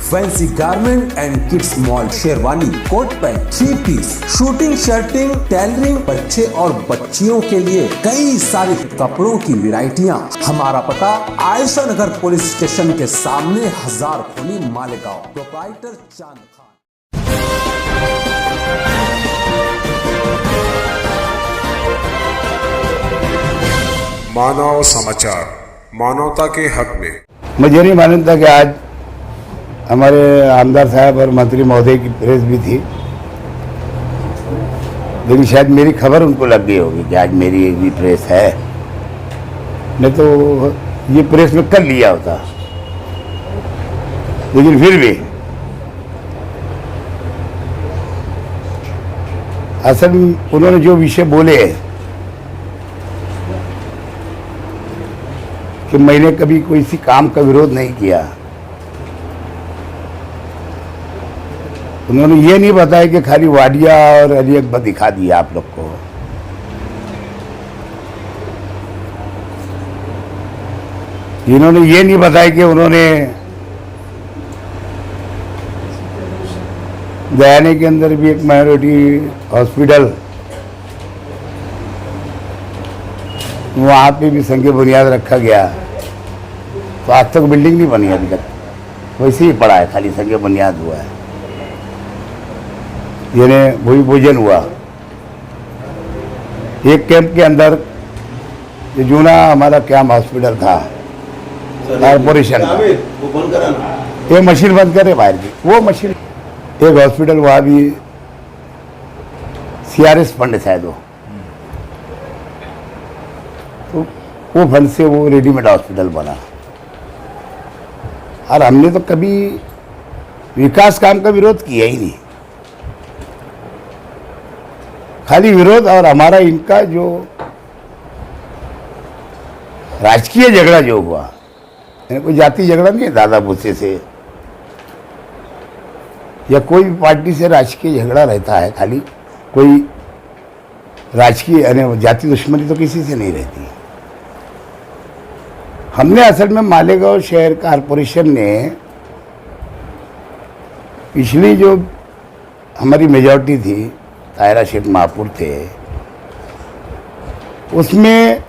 Fancy garment and kids mall, sherwani, coat pant, 3 piece, suiting, shirting, tailoring, बच्चे और बच्चियों के लिए कई सारे कपड़ों की वैरायटियां। हमारा पता आयशा नगर पुलिस स्टेशन के सामने, हजार खोली, मालेगांव। प्रोप्राइटर चांद खान। मानव समाचार, मानवता के हक में। मुझे नहीं मालूम था कि आज हमारे आमदार साहब और मंत्री महोदय की प्रेस भी थी, लेकिन शायद मेरी खबर उनको लग गई होगी कि आज मेरी एक भी प्रेस है। नहीं तो ये प्रेस में कर लिया होता। लेकिन फिर भी असल में उन्होंने जो विषय बोले कि मैंने कभी कोई सी काम का विरोध नहीं किया, उन्होंने ये नहीं बताया कि खाली वाडिया और अली अकबर दिखा दिया आप लोग को। इन्होंने ये नहीं बताया कि उन्होंने दयाने के अंदर भी एक माइनॉरिटी हॉस्पिटल, वहाँ पे भी संग बुनियाद रखा गया, तो आज तक बिल्डिंग नहीं बनी अभी तक, वैसे ही पड़ा है, खाली संग बुनियाद हुआ है। यानी भूमि पूजन हुआ। एक कैंप के अंदर ये जूना हमारा कैंप हॉस्पिटल था कॉर्पोरेशन का, ये मशीन बंद करे बाहर की, वो मशीन, एक हॉस्पिटल वहाँ भी CRS फंड शायद वो फंड से वो रेडीमेड हॉस्पिटल बना। और हमने तो कभी विकास काम का विरोध किया ही नहीं, खाली विरोध। और हमारा इनका जो राजकीय झगड़ा जो हुआ, कोई जाति झगड़ा नहीं है दादा भूसे से या कोई भी पार्टी से राजकीय झगड़ा रहता है, खाली कोई राजकीय यानी जाति दुश्मनी तो किसी से नहीं रहती। हमने असल में मालेगांव शहर कॉर्पोरेशन ने पिछली जो हमारी मेजॉरिटी थी, तायरा शेख महापुर थे, उसमें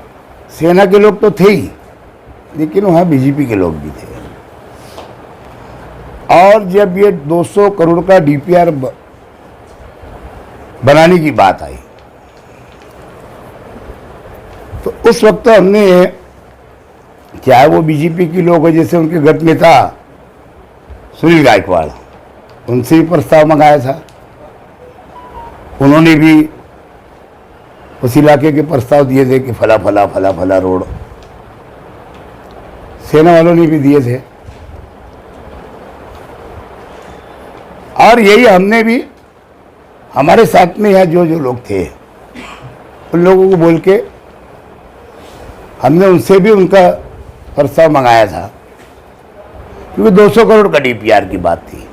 सेना के लोग तो थे ही, लेकिन वहाँ बीजेपी के लोग भी थे। और जब ये 200 करोड़ का DPR बनाने की बात आई, तो उस वक्त हमने, चाहे वो बीजेपी के लोग हो, जैसे उनके गट नेता सुनील गायकवाड़, उनसे भी प्रस्ताव मंगाया था। उन्होंने भी उस इलाके के प्रस्ताव दिए थे कि फला फला फला फला रोड, सेना वालों ने भी दिए थे। और यही हमने भी, हमारे साथ में यहाँ जो जो लोग थे उन लोगों को बोल के हमने उनसे भी उनका प्रस्ताव मंगाया था, क्योंकि 200 करोड़ का DPR की बात थी।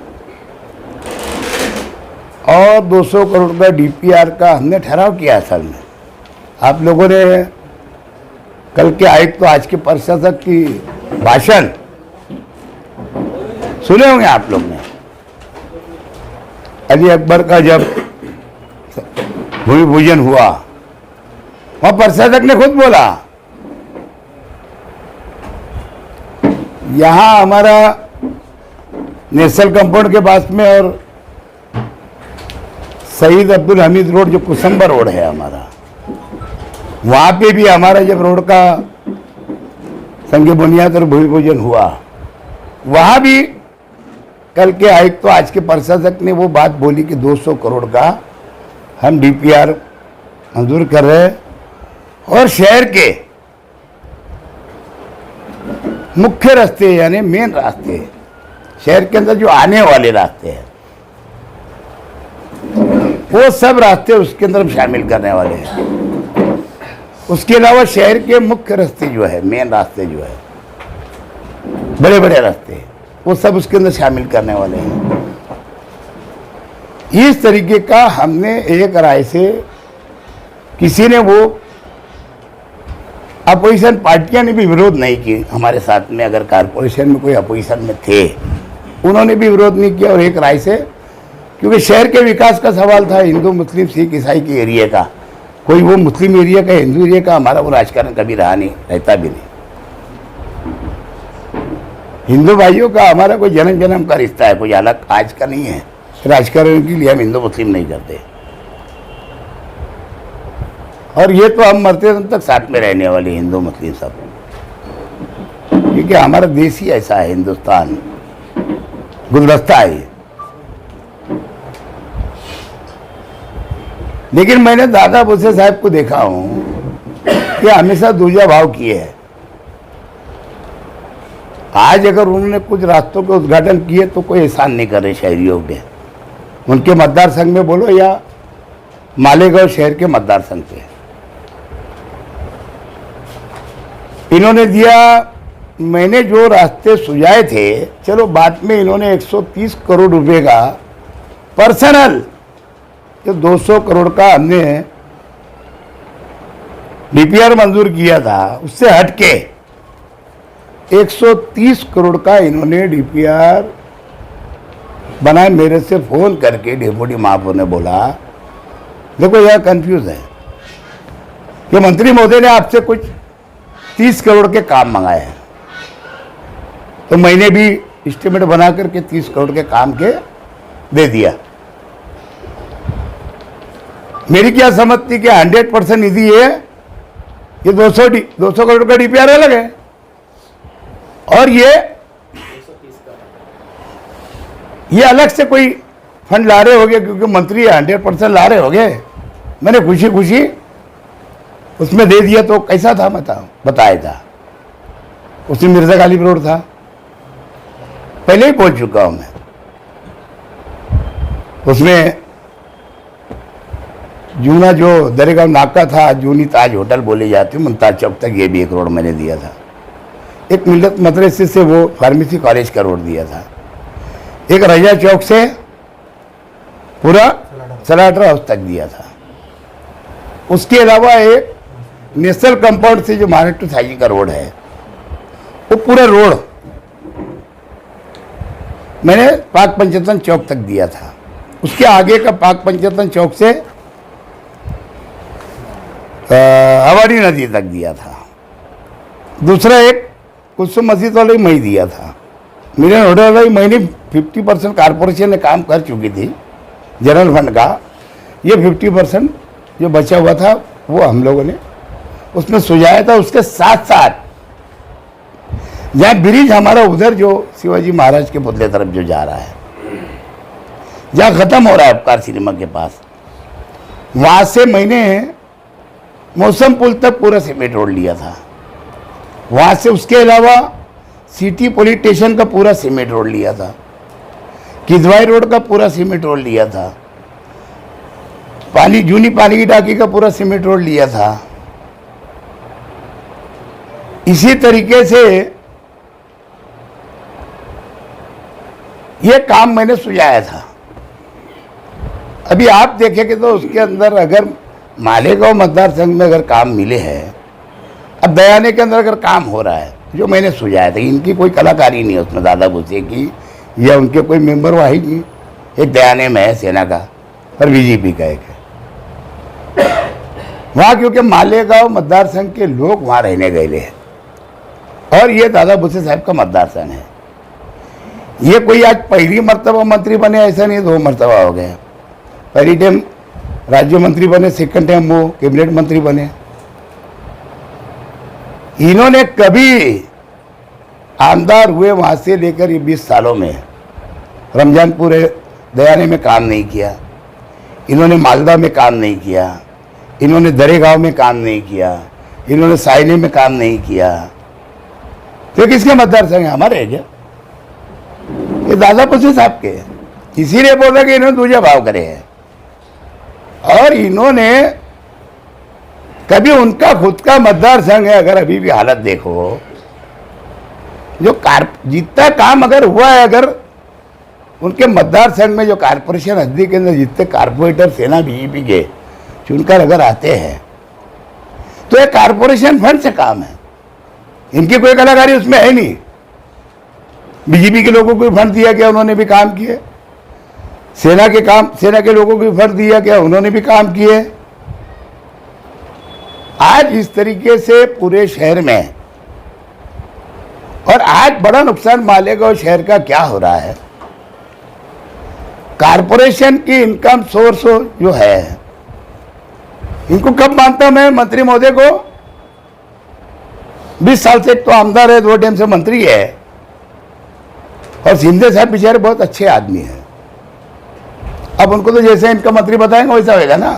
और 200 करोड़ का DPR का हमने ठहराव किया। असल में आप लोगों ने कल के आयुक्त तो आज के प्रशासक की भाषण सुने होंगे आप लोग ने। अली अकबर का जब भूमि पूजन हुआ, वहाँ प्रशासक ने खुद बोला, यहाँ हमारा नेशनल कंपाउंड के पास में और शहीद अब्दुल हमीद रोड जो कुसुम्बर रोड है हमारा, वहाँ पे भी हमारा जब रोड का संग बुनियाद और भूमि पूजन हुआ, वहाँ भी कल के आयुक्त तो आज के प्रशासक ने वो बात बोली कि 200 करोड़ का हम DPR मंजूर कर रहे हैं। और शहर के मुख्य रास्ते यानी मेन रास्ते, शहर के अंदर जो आने वाले रास्ते हैं, वो सब रास्ते उसके अंदर हम शामिल करने वाले हैं। उसके अलावा शहर के मुख्य रास्ते जो है, मेन रास्ते जो है, बड़े बड़े रास्ते, वो सब उसके अंदर शामिल करने वाले हैं। इस तरीके का हमने एक राय से, किसी ने वो अपोजिशन पार्टियां ने भी विरोध नहीं की हमारे साथ में। अगर कॉर्पोरेशन में कोई अपोजिशन में थे उन्होंने भी विरोध नहीं किया और एक राय से, क्योंकि शहर के विकास का सवाल था, हिंदू मुस्लिम सिख ईसाई के एरिया का, कोई वो मुस्लिम एरिया का हिंदू एरिया का हमारा वो राजकारण कभी रहा नहीं, रहता भी नहीं। हिंदू भाइयों का हमारा कोई जन्म जन्म का रिश्ता है, कोई अलग आज का नहीं है। राजकारण के लिए हम हिंदू मुस्लिम नहीं करते, और ये तो हम मरते दम तक साथ में रहने वाले हिंदू मुस्लिम सब, क्योंकि हमारा देश ही ऐसा है, हिंदुस्तान गुलदस्ता है। लेकिन मैंने दादा भुसे साहब को देखा हूं कि हमेशा दूजा भाव किए हैं। आज अगर उन्होंने कुछ रास्तों के उद्घाटन किए तो कोई एहसान नहीं कर रहे शहरियों पे, उनके मतदार संघ में बोलो या मालेगांव शहर के मतदार संघ पे। इन्होंने दिया, मैंने जो रास्ते सुझाए थे, चलो बाद में इन्होंने 130 करोड़ रुपए का पर्सनल, जो 200 करोड़ का हमने डीपीआर मंजूर किया था, उससे हटके 130 करोड़ का इन्होंने डीपीआर बनाए। मेरे से फोन करके डेप्यूटी महापौर ने बोला, देखो यह कंफ्यूज है कि मंत्री महोदय ने आपसे कुछ 30 करोड़ के काम मंगाए हैं, तो मैंने भी एस्टिमेट बना करके 30 करोड़ के काम के दे दिया। मेरी क्या समझ थी कि 100% निधि है, ये 200 करोड़ का डीपीआर अलग है, और ये अलग से कोई फंड ला रहे होंगे, क्योंकि मंत्री 100% ला रहे होंगे। मैंने खुशी खुशी उसमें दे दिया। तो कैसा था बताया था, उसमें मिर्जा गालिब रोड था, पहले ही बोल चुका हूं मैं। उसमें जूना जो दरेगांव नाका था, जूनी ताज होटल बोले जाते, मुमताज चौक तक, ये भी 1 करोड़ मैंने दिया था। एक मिल्लत मदरसे से वो फार्मेसी कॉलेज का रोड दिया था। एक रजा चौक से पूरा सलाटर हाउस तक दिया था। उसके अलावा एक नेशनल कंपाउंड से जो महाराष्ट्र साइजी का रोड है, वो पूरा रोड मैंने पाक पंचरत्न चौक तक दिया था। उसके आगे का पाक पंचरत्न चौक से हवाड़ी नदी तक दिया था। दूसरा एक कुसुम मस्जिद वाला ही मैं दिया था। मिलन होटल वाला ही मैंने 50% कारपोरेशन ने काम कर चुकी थी जनरल फंड का। ये 50% जो बचा हुआ था वो हम लोगों ने उसमें सुझाया था। उसके साथ साथ जहाँ ब्रिज हमारा उधर जो शिवाजी महाराज के पुतले तरफ जो जा रहा है, जहाँ खत्म हो रहा है उपकार सिनेमा के पास, वहाँ से मैंने मौसम पुल तक पूरा सीमेंट रोड लिया था। वहाँ से उसके अलावा सिटी पुलिस स्टेशन का पूरा सीमेंट रोड लिया था। किदवाई रोड का पूरा सीमेंट रोड लिया था। जूनी पानी की टाकी का पूरा सीमेंट रोड लिया था। इसी तरीके से ये काम मैंने सुझाया था। अभी आप देखेंगे तो उसके अंदर अगर मालेगांव मतदार संघ में अगर काम मिले हैं, अब दयाने के अंदर अगर काम हो रहा है जो मैंने सुझाया था, इनकी कोई कलाकारी नहीं है उसमें दादा भुसे की या उनके कोई मेंबर वहाँ ही नहीं। एक दयाने में है सेना का और बीजेपी का एक है वहाँ, क्योंकि मालेगांव मतदार संघ के लोग वहाँ रहने गए हैं और ये दादा भुसे साहब का मतदार संघ है। ये कोई आज पहली मर्तबा मंत्री बने ऐसा नहीं, 2 मर्तबा हो गए। पहली टाइम राज्य मंत्री बने, सेकंड टाइम वो कैबिनेट मंत्री बने। इन्होंने कभी आमदार हुए वहाँ से लेकर ये 20 सालों में रमजानपुर दयाने में काम नहीं किया, इन्होंने मालदा में काम नहीं किया, इन्होंने दरेगांव में काम नहीं किया, इन्होंने साइने में काम नहीं किया। तो किसके मतदार संघ हमारे है क्या? ये दादा भुसे साहब के। इसीलिए बोला कि इन्होंने दूजा भाव करे हैं। और इन्होंने कभी उनका खुद का मतदार संघ है, अगर अभी भी हालत देखो, जो जितना काम अगर हुआ है, अगर उनके मतदार संघ में जो कारपोरेशन हस्ती के अंदर जितने कारपोरेटर सेना बीजेपी के चुनकर अगर आते हैं, तो ये कारपोरेशन फंड से काम है, इनकी कोई कलाकारी उसमें है नहीं। बीजेपी के लोगों को भी फंड दिया गया, उन्होंने भी काम किए। सेना के लोगों को भी फंड दिया गया, उन्होंने भी काम किए। आज इस तरीके से पूरे शहर में, और आज बड़ा नुकसान मालेगांव शहर का क्या हो रहा है, कारपोरेशन की इनकम सोर्स जो है, इनको कब मानता मैं मंत्री महोदय को, 20 साल से तो आमदार है, 2 टाइम से मंत्री है, और शिंदे साहब बेचारे बहुत अच्छे आदमी हैं। अब उनको तो जैसे इनका मंत्री बताएंगे वैसा होगा ना।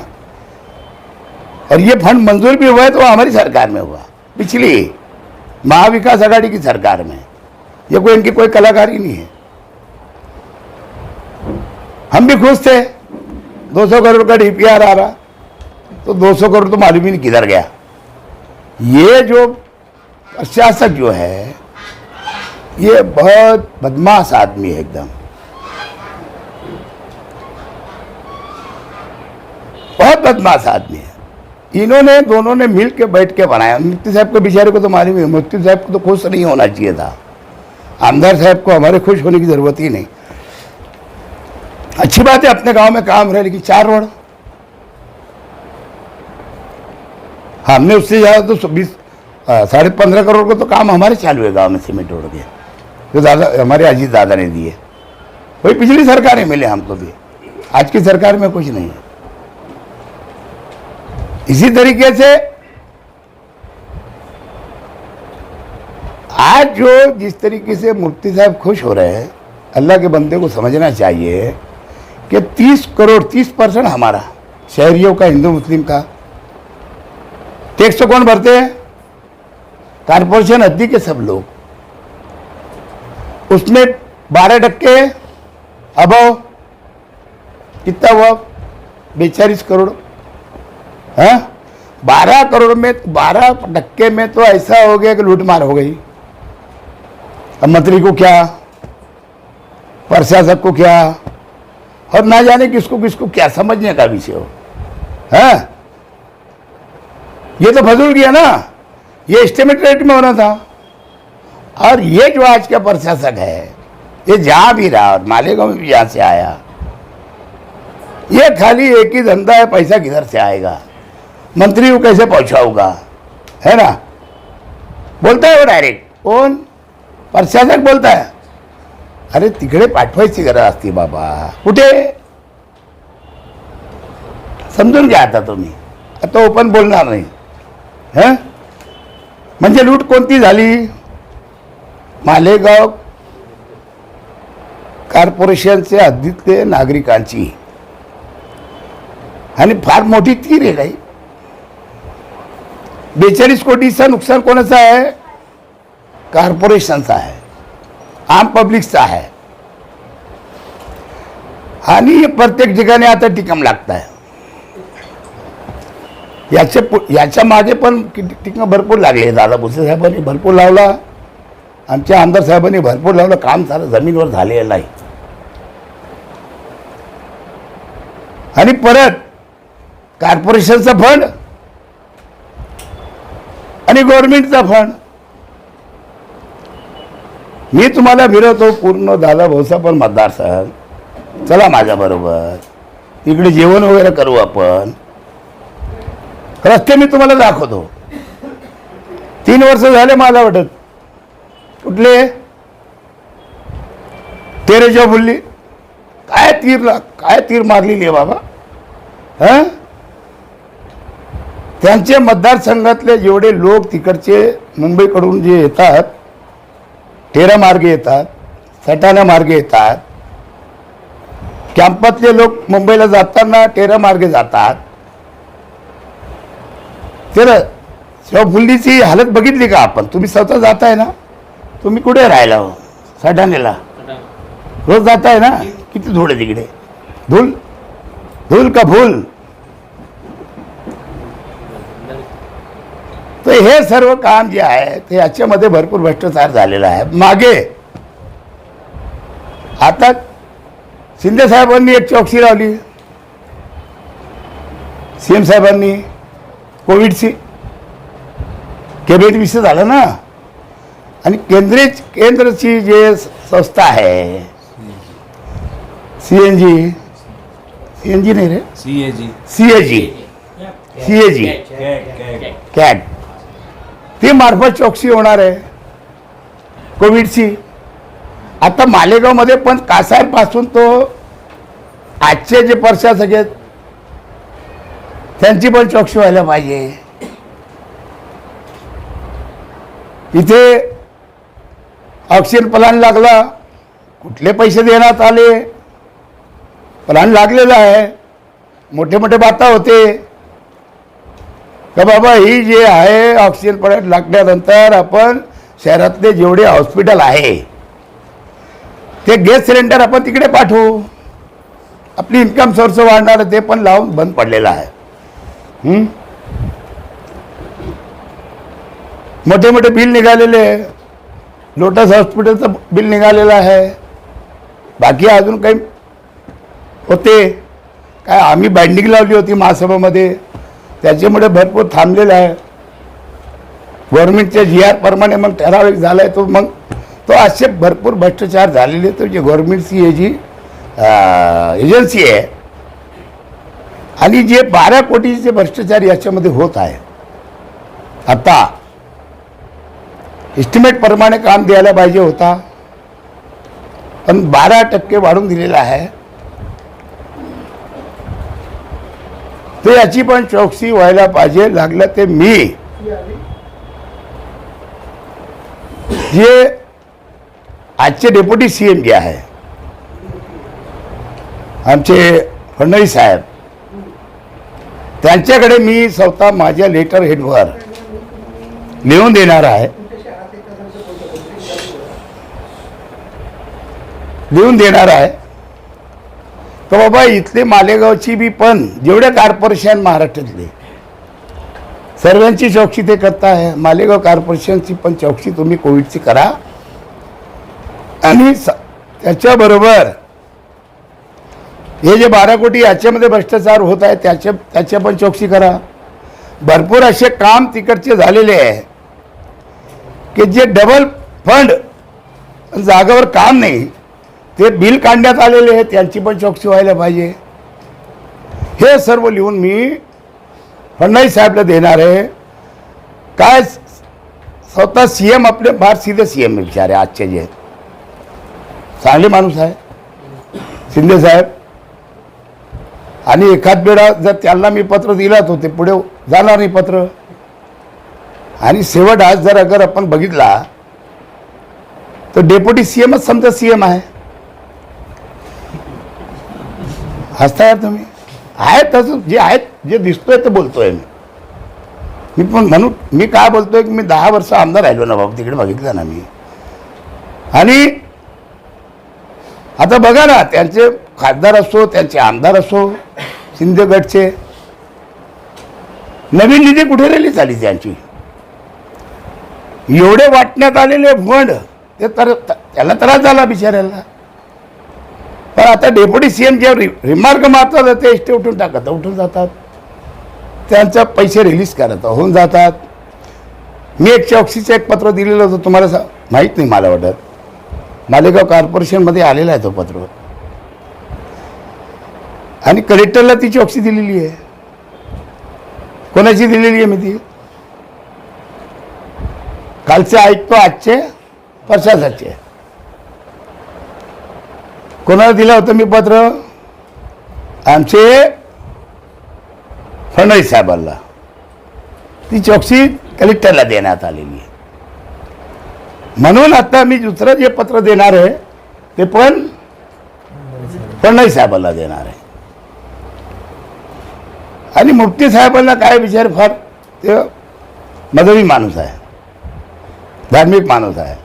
और ये फंड मंजूर भी हुआ है तो हमारी सरकार में हुआ, पिछली महाविकास आघाड़ी की सरकार में। ये कोई इनकी कोई कलाकारी नहीं है। हम भी खुश थे, 200 करोड़ का डीपीआर आ रहा, तो 200 करोड़ तो मालूम ही नहीं किधर गया। ये जो प्रशासक जो है, ये बहुत बदमाश आदमी है, एकदम बहुत बदमाश आदमी है। इन्होंने दोनों ने मिल के बैठ के बनाया। मुफ्ती साहब को बेचारे को तो मालूम है, मुफ्ती साहब को तो खुश नहीं होना चाहिए था। आमदार साहब को हमारे खुश होने की जरूरत ही नहीं। अच्छी बात है अपने गांव में काम रहे, लेकिन 4 रोड हमने उससे ज़्यादा तो 15.5 करोड़ का तो काम हमारे चालू है गांव में, सीमेंट रोड के, जो दादा हमारे अजीत दादा ने दिए। वही पिछली सरकारें मिले हमको भी, आज की सरकार में कुछ नहीं है। इसी तरीके से आज जो जिस तरीके से मुफ्ती साहब खुश हो रहे हैं, अल्लाह के बंदे को समझना चाहिए कि 30 करोड़ 30% हमारा शहरियों का, हिंदू मुस्लिम का टैक्स तो कौन भरते हैं, कारपोरेशन हद्दी के सब लोग। उसमें 12% अभाव कितना हुआ, 42 करोड़ है। 12 करोड़ में 12% में तो ऐसा हो गया कि लूटमार हो गई। अब मंत्री को क्या, प्रशासक को क्या, और ना जाने किसको किसको क्या समझने का विषय हो है। ये तो फजूल गया ना, ये एस्टिमेट रेट में होना था। और ये जो आज का प्रशासक है, ये जहां भी रहा, और मालेगांव में भी जहां से आया, ये खाली एक ही धंधा है, पैसा किधर से आएगा, मंत्री को कैसे पहुंचाऊंगा, है ना। बोलता है वो डायरेक्ट, कौन, प्रशासक बोलता है, अरे तिकडे पाठवायची गरज असती बाबा, कुठे समजून घ्या आता तुम्ही, आता ओपन बोलणार नाही है। म्हणजे लूट कोणती झाली, मालेगाव कॉर्पोरेशनच्या हद्दीतले नागरिकांची, आणि फार मोठी तीर आहे काही। 42 कोटीचं नुकसान कोणाचं आहे, कॉर्पोरेशनचा आहे, आम पब्लिकचा आहे। आणि प्रत्येक ठिकाणी आता टिकम लागत आहे। याच्या मागे पण टिकम भरपूर लागले, दादा भुसे साहेबांनी भरपूर लावला, आमच्या आमदार साहेबांनी भरपूर लावलं, काम सारं जमीनवर झालेलं नाही। आणि परत कॉर्पोरेशनचा फंड आणि गव्हर्नमेंटचा फंड, मी तुम्हाला फिरवतो पूर्ण दादा भाऊसा पण मतदारसंघ, चला माझ्या बरोबर, तिकडे जेवण वगैरे करू आपण, रस्ते मी तुम्हाला दाखवतो। 3 वर्ष झाले मला वाटत, कुठले तेरेच्या बोलली, काय तीर मारलेली आहे बाबा। हा, त्यांचे मतदारसंघातले जेवढे लोक तिकडचे मुंबईकडून जे येतात, तेरा मार्गे येतात, सटाणा मार्गे येतात, कॅम्पातले लोक मुंबईला जाताना तेरा मार्गे जातात। तर शिवफुल्लीची हालत बघितली का आपण, तुम्ही स्वतः जाताय ना, तुम्ही कुठे राहिला हो, सटाण्याला रोज जाताय ना, किती धूळ आहे तिकडे, धूल धूल का फूल। तर हे सर्व काम जे आहे ते याच्यामध्ये भरपूर भ्रष्टाचार झालेला आहे। मागे आता शिंदे साहेबांनी एक चौकशी लावली, सीएम साहेबांनी, कोविडची कॅबिनेट विषय झाला ना, आणि केंद्राची जे संस्था है, सीएनजी नहीं रे, सीएजी कॅट, ती मार्फत चौकशी होणार आहे कोविडची. आता मालेगावमध्ये पण कासारपासून तो आजचे जे प्रशासक आहेत त्यांची पण चौकशी व्हायला पाहिजे. इथे ऑक्सिजन प्लांट लागला, कुठले पैसे देण्यात आले, प्लांट लागलेला आहे, मोठे मोठे बाता होते का बाबा ही जे आहे ऑक्सिजन प्लांट लागल्यानंतर आपण शहरातले जेवढे हॉस्पिटल आहे ते गॅस सिलेंडर आपण तिकडे पाठवू. आपली इन्कम सोर्स वाढणार, ते पण लावून बंद पडलेलं आहे. मोठे मोठे बिल निघालेले, लोटस हॉस्पिटलचं बिल निघालेलं आहे. बाकी अजून काही होते काय, आम्ही बाइंडिंग लावली होती महासभामध्ये, त्याच्यामुळे भरपूर थांबलेलं आहे. गव्हर्नमेंटच्या GR प्रमाणे मग ठराविक झाला आहे तो, मग तो असे भरपूर भ्रष्टाचार झालेले. तो जे गव्हर्नमेंटची हे जी एजन्सी आहे आणि जे 12 कोटीचे भ्रष्टाचार याच्यामध्ये होत आहे. आता एस्टिमेट प्रमाणे काम द्यायला पाहिजे होता, पण 12% वाढून दिलेला आहे. तर याची पण चौकशी व्हायला पाहिजे. लागलं ते मी जे आजचे डेप्युटी CM जे आहे आमचे फडणवीस साहेब, त्यांच्याकडे मी स्वतः माझ्या लेटर हेडवर लिहून देणार आहे, तर बाबा इथले मालेगावची बी पण जेवढे कॉर्पोरेशन महाराष्ट्रातले सर्वांची चौकशी ते करता आहे. मालेगाव कॉर्पोरेशनची पण चौकशी तुम्ही कोविडची करा आणि त्याच्याबरोबर हे जे 12 कोटी याच्यामध्ये भ्रष्टाचार होत आहे त्याच्या पण चौकशी करा. भरपूर असे काम तिकडचे झालेले आहे की जे डबल फंड जागावर काम नाही, ते बिल काढण्यात आलेले आहे, त्यांची पण चौकशी व्हायला पाहिजे. हे सर्व लिहून मी फडणवीस साहेबला देणार आहे. काय स्वतः CM आपले फार सीधे CM विचार आहे आजचे, जे चांगले माणूस आहे शिंदे साहेब. आणि एखाद वेळा जर त्यांना मी पत्र दिलात होते, पुढे जाणार नाही पत्र. आणि शेवट आज जर अगर आपण बघितला तर डेप्युटी CMच समजा CM आहे. हसताय तुम्ही, आहे तसं जे आहेत, जे दिसतोय ते बोलतोय मी पण. म्हणून मी काय बोलतोय की मी 10 वर्ष आमदार राहिलो ना बाबा, तिकडे बघितलं ना मी. आणि आता बघा ना, त्यांचे खासदार असो, त्यांचे आमदार असो, शिंदे गटचे, नवीन निधी कुठे रिलीज झाली त्यांची. एवढे वाटण्यात आलेले फंड ते तर त्याला त्रास झाला बिचाऱ्याला. पण आता डेप्युटी CM जे रिमार्क मारतात ते एसटी उठून टाकत, उठून जातात, त्यांचा पैसे रिलीज करत होऊन जातात. मी एक चौकशीचं एक पत्र दिलेलं होतं, तुम्हाला माहीत नाही मला वाटत, मालेगाव कॉर्पोरेशनमध्ये आलेला आहे तो पत्र. आणि कलेक्टरला ती चौकशी दिलेली आहे. कोणाची दिलेली आहे मी ती? कालचे ऐकतो, आजचे प्रशासनाचे. कोणाला दिलं होतं मी पत्र? आमचे फडणवीस साहेबांना. ती चौकशी कलेक्टरला देण्यात आलेली आहे. म्हणून आता मी दुसरं जे पत्र देणार आहे ते पण फडणवीस साहेबांना देणार आहे. आणि मुफ्ती साहेबांना काय विचार, फार ते मदवी माणूस आहे, धार्मिक माणूस आहे.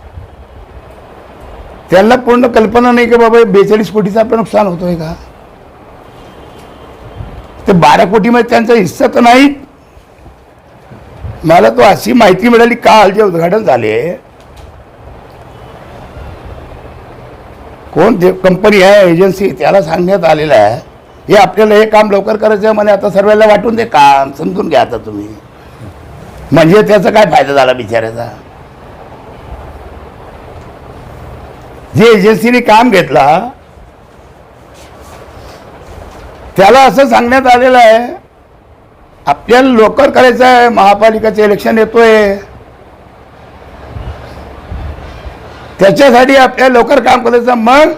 त्यांना पूर्ण कल्पना नाही की बाबा 42 कोटीचं आपलं नुकसान होतोय का. ते 12 कोटीमध्ये त्यांचा हिस्सा तर नाही. मला तो अशी माहिती मिळाली काल जे उद्घाटन झाले, कोण कंपनी आहे, एजन्सी, त्याला सांगण्यात आलेलं आहे हे आपल्याला हे काम लवकर करायचं आहे म्हणे, आता सर्वांना वाटून दे काम, समजून घ्या आता तुम्ही. म्हणजे त्याचा काय फायदा झाला बिचाऱ्याचा. जे एजन्सीने काम घेतला त्याला असं सांगण्यात आलेलं आहे आपल्याला लवकर करायचं आहे, महापालिकेचं इलेक्शन येतोय, त्याच्यासाठी आपल्याला लवकर काम करायचं. मग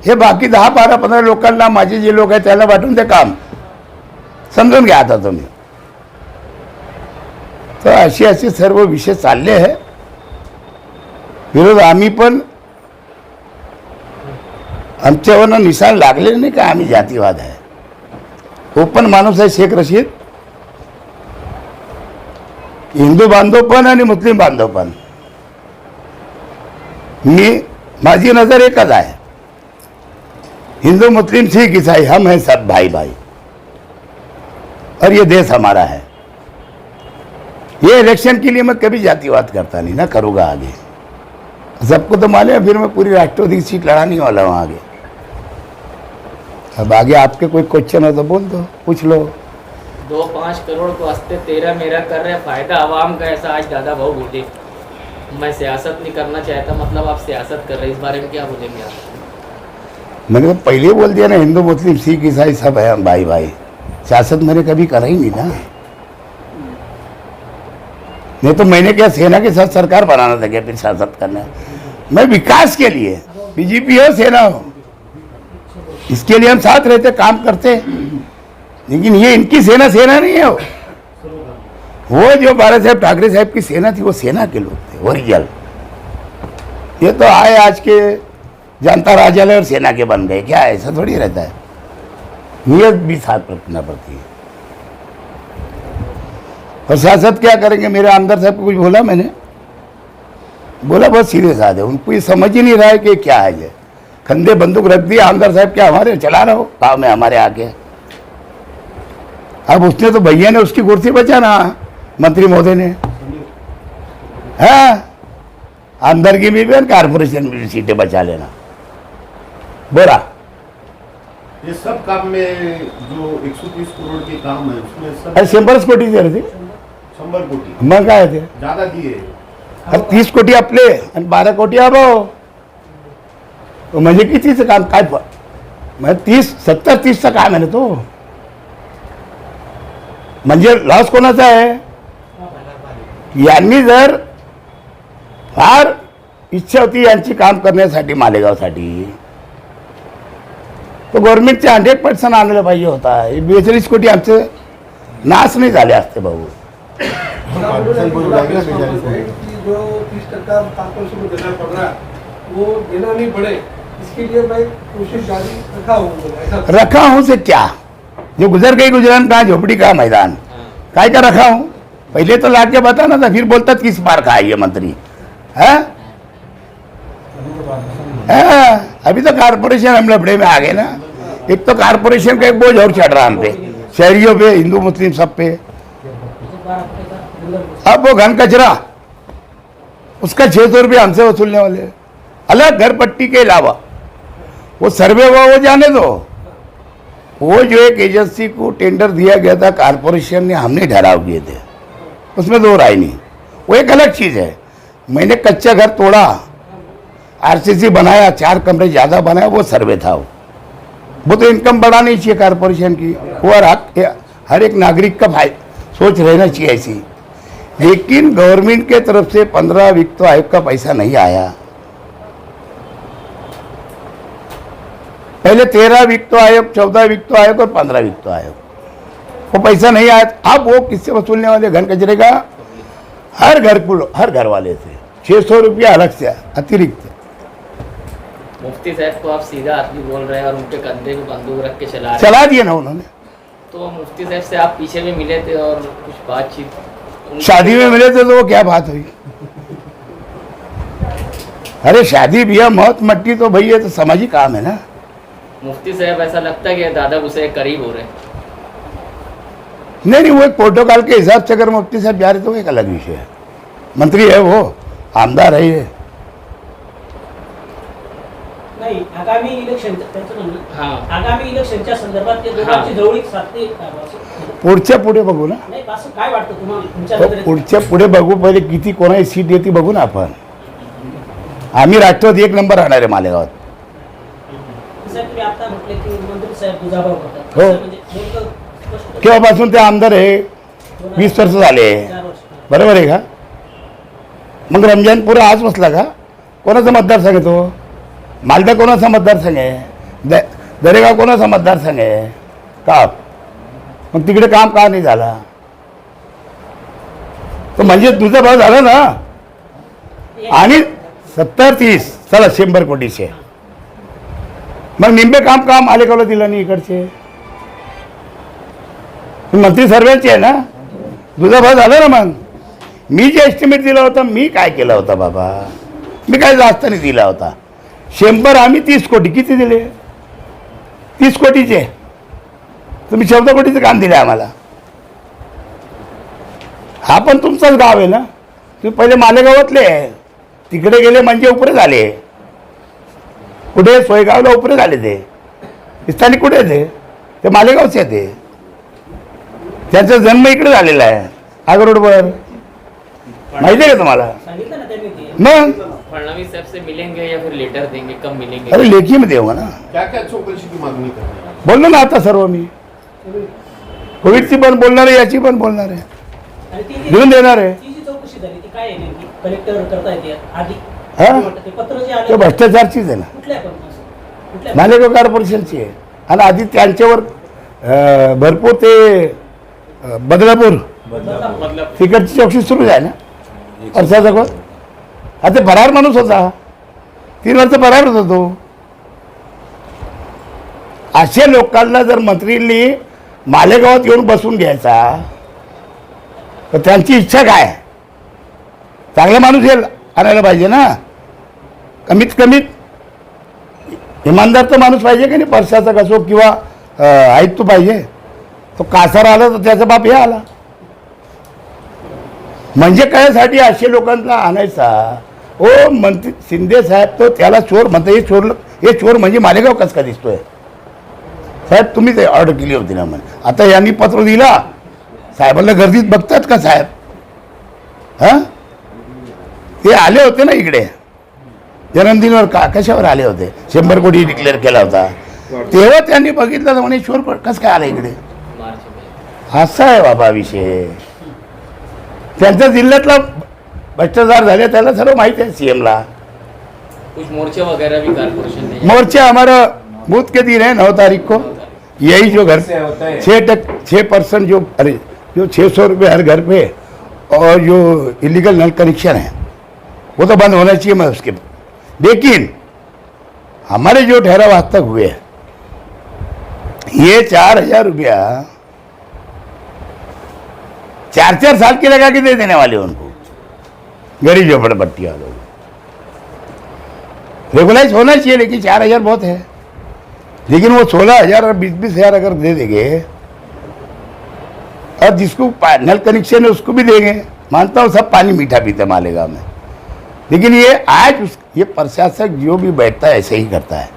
हे बाकी 10, 12, 15 लोकांना, माझे जे लोक आहेत त्याला वाटून ते काम समजून घ्या आता तुम्ही. तर अशी सर्व विषय चालले आहे. विरोध आम्ही पण आमच्यावरनं निशाण लागले नाही का आम्ही जातीवाद आहे. ओपन माणूस आहे शेख रशीद, हिंदू बांधव पण आणि मुस्लिम बांधव पण. माझी नजर एकच आहे, हिंदू मुस्लिम सिख ईसाई हम हैं सब भाई भाई, और ये देश हमारा है. ये इलेक्शन के लिए मैं कभी जातिवाद करता नहीं, ना करूँगा आगे. सबको तो मालूम है फिर मैं पूरी राष्ट्रपति की सीट लड़ाने वाला हूँ आगे. अब आगे आपके कोई क्वेश्चन हो तो बोल दो, पूछ लो. 2-5 करोड़ को हंसते तेरा मेरा कर रहे, फायदा आवाम का, ऐसा आज दादा भाऊ बोले. मैं सियासत नहीं करना चाहता, मतलब आप सियासत कर रहे, इस बारे में क्या बोलेंगे आप? मैंने तो पहले बोल दिया ना, हिंदू मुस्लिम सिख ईसाई सब है हम भाई भाई. सियासत मैंने कभी करा ही नहीं ना. नहीं तो मैंने क्या सेना के साथ सरकार बनाना था क्या फिर सियासत करना है? मैं विकास के लिए, बीजेपी हो सेना हो, इसके लिए हम साथ रहते काम करते. लेकिन ये इनकी सेना नहीं है. वो जो बाला साहेब ठाकरे साहब की सेना थी वो सेना के लोग थे ओरिजिनल. ये तो आए आज के जनता राजालय और सेना के बन गए. क्या ऐसा थोड़ी रहता है, नियत भी साथ रखना पड़ती है. और सियासत क्या करेंगे? मेरे आमदार साहब को कुछ बोला मैंने, बोला बहुत सीरियस आदमी, उनको ये समझ ही नहीं रहा है कि क्या है. ये कंधे बंदूक रख दिया आमदार साहब, क्या हमारे चला रहा हो गाँव में हमारे आके. अब उसने तो भैया ने उसकी कुर्सी बचाना, मंत्री महोदय ने. हाँ, आमदरगी में भी और कारपोरेशन में भी सीटें बचा लेना. बोला ये सब काम में जो 130 करोड़ के काम है उसमें सब अरे 100 कोटी दे रहे थे. 100 कोटी मग काय ते ज्यादा दिए. अरे 30 कोटी आपले आणि 12 कोटी अभाव. म्हणजे कितीचं काम काय म्हणजे 70-30चं काम आहे ना तो. म्हणजे लॉस कोणाचा आहे? यांनी जर फार इच्छा होती यांची काम करण्यासाठी मालेगावसाठी, तो गव्हर्नमेंटचे 100% आणलं पाहिजे होता. 42 कोटी आमचे नाश नाही झाले असते भाऊ. जो 30% कॉर्पोरेशन को देना पड़ रहा है वो देना नहीं पड़े, इसके लिए मैं कोशिश जारी रखा हूँ से क्या, जो गुजर गई गुजरान कहाँ, झोपड़ी का मैदान काय का रखा हूँ. पहले तो लाके बताना था, फिर बोलता किस बार का है ये मंत्री है. अभी तो कारपोरेशन हम लफड़े में आ गए ना. एक तो कारपोरेशन का एक बोझ और चढ़ रहा हम पे, शहरियों पे, हिंदू मुस्लिम सब पे. अब वो घन कचरा उसका 600 रुपये हमसे वसूलने वाले, अलग घर पट्टी के अलावा. वो सर्वे हुआ वो जाने दो. वो जो एक एजेंसी को टेंडर दिया गया था कारपोरेशन ने, हमने ठहराव किए थे, उसमें दो राय नहीं. वो एक अलग चीज़ है. मैंने कच्चा घर तोड़ा, आरसीसी बनाया, 4 कमरे ज़्यादा बनाया, वो सर्वे था. वो तो इनकम बढ़ानी चाहिए कारपोरेशन की, वो हर एक नागरिक का सोच रहना चाहिए ऐसी. लेकिन गवर्नमेंट के तरफ से 15 वित्त आयोग का पैसा नहीं आया. पहले 13 वित्त आयोग, 14 वित्त आयोग और 15 वित्त आयोग, वो पैसा नहीं आया. अब वो किससे वसूलने वाले? घन कचरे का हर घर वाले से 600 रुपया अलग से अतिरिक्त. मुफ्ती साहब को आप सीधा आदमी बोल रहे हैं और उनके कंधे पे बंदूक रख के चला दिया ना उन्होंने. तो मुफ्ती साहब से आप पीछे में मिले थे और कुछ बातचीत शादी में मिले थे तो वो क्या बात हुई? अरे शादी बिया मौत मट्टी तो भैया तो समाजी काम है ना. मुफ्ती साहब ऐसा लगता है कि दादा उसे करीब हो रहे हैं. नहीं, वो एक प्रोटोकॉल के हिसाब से अगर मुफ्ती साहब जा रहे तो एक अलग विषय है. मंत्री है वो, आमदार है ये. नाही, आगामी इलेक्शन आगामी इलेक्शनच्या संदर्भात ते दोघांची जवळीक साधते. पुढच्या पुढे बघू ना. नाही, असं काय वाटतं तुम्हाला तुमच्या तो नजरेत? पुढच्या पुढे बघू. पहिले किती कोणाची सीट येते बघू ना आपण. आम्ही राष्ट्रवादी 1 नंबर राहणार आहे मालेगावात. साहेब तुम्ही आता म्हटले की मंत्री साहेब दुजाभाव करतात. हो. म्हणजे नेमकं स्पष्ट केव्हापासून ते आमदार आहे? 20 वर्ष झाले. 4 वर्ष. बरोबर आहे का? मग रमजानपूर आज बसला का? कोणाचा मतदारसंघ आहे तो? मालदा कोणाचा मतदारसंघ आहे? दरेगाव कोणाचा मतदारसंघ आहे का? मग तिकडे काम का नाही झाला? तर म्हणजे तुझा भाव झाला ना. आणि 70-30 चला 100 कोटीचे, मग निम्मे काम मालेगावला दिलं नाही इकडचे. मंत्री सर्वांचे आहे ना. तुझा भाव झाला ना. मग मी जे एस्टिमेट दिला होता, मी काय केला होता बाबा? मी काय जास्त नाही दिला होता. 100 आम्ही 30 कोटी किती दिले? 30 कोटीचे तुम्ही 14 कोटीचं काम दिले आम्हाला. हा पण तुमचंच गाव आहे ना. तुम्ही पहिले मालेगावातले आहे, तिकडे गेले म्हणजे उपरे झाले. कुठे? सोयगावला उपरे झाले. ते स्थानिक कुठे ते मालेगावचे ते. त्याचा जन्म इकडे झालेला आहे आगरोडवर. माहिती आहे का तुम्हाला? सांगितलं ना त्यांनी ते. मग फडणवीस साहब से मिलेंगे या फिर लेटर देंगे, कब मिलेंगे? अरे लेखी में देऊ ना. क्या क्या चौकसी की मागणी कर रहे हैं? बोललो ना आता सर्व मी. कोविडची पण बोलणार आहे, याची पण बोलणार आहे, आणि ती घेऊन देणार आहे. ती जी चौकशी झाली ती काय आहे नेमकी? कलेक्टर करतायत आधी हा? ते पत्र जे ते आलं भ्रष्टाचारचीच आहे ना. कुठल्या पण कुठल्या मालेगाव कॉर्पोरेशनची आहे. आणि आधी त्यांच्यावर भरपूर ते बदलापूर मतलब तिकडची चौकशी सुरू आहे ना. वर्षाचा कोण आता फरार माणूस होता, 3 वर्ष फरार होता तो. अशा लोकांना जर मंत्रींनी मालेगावात येऊन बसून घ्यायचा तर त्यांची इच्छा काय? चांगला माणूस येईल आणायला पाहिजे ना. कमीत कमीत इमानदारचा माणूस पाहिजे की नाही. परशाचा कसो किंवा आयुक्त पाहिजे. तो कासार आला तर त्याचा बाप हे आला. म्हणजे कायसाठी असे लोकांना आणायचा? ओ मंत्री शिंदे साहेब तो त्याला चोर म्हणता. हे चोर म्हणजे मालेगाव कसं का दिसतोय? साहेब तुम्ही ते ऑर्डर केली होती ना. म्हणे आता यांनी पत्र दिला साहेबांना गर्दीत बघतात का साहेब? हां ते आले होते ना इकडे जन्मदिनावर. कशावर आले होते? 100 कोटी डिक्लेअर केला होता तेव्हा त्यांनी बघितलं तर म्हणे चोर कसं काय आला इकडे? असा आहे बाबा विषय. त्यांच्या जिल्ह्यातला भ्रष्टाचार झाले त्याला सर्व माहिती आहे CM ला. कुछ मोर्चे वगैरह भी कारपोरेशन ने मोर्चे हमारा बूथ के दिन है 9 तारीख को. यही जो घर 6% जो 600 रुपये हर घर पे और जो इलीगल नल कनेक्शन है वो तो बंद होना चाहिए. मैं उसके लेकिन हमारे जो ठहराव आज तक हुए ये 4000 रुपया 4-4 साल के लगा के दे देने वाले उनको गरीब झोपड़पट्टी वालों को. रेगुलाइज होना चाहिए लेकिन 4000 बहुत है. लेकिन वो 16,000 और 20,000 अगर दे देंगे और जिसको नल कनेक्शन है उसको भी देंगे. मानता हूँ सब पानी मीठा पीते मालेगांव में. लेकिन ये आज ये प्रशासक जो भी बैठता है ऐसे ही करता है.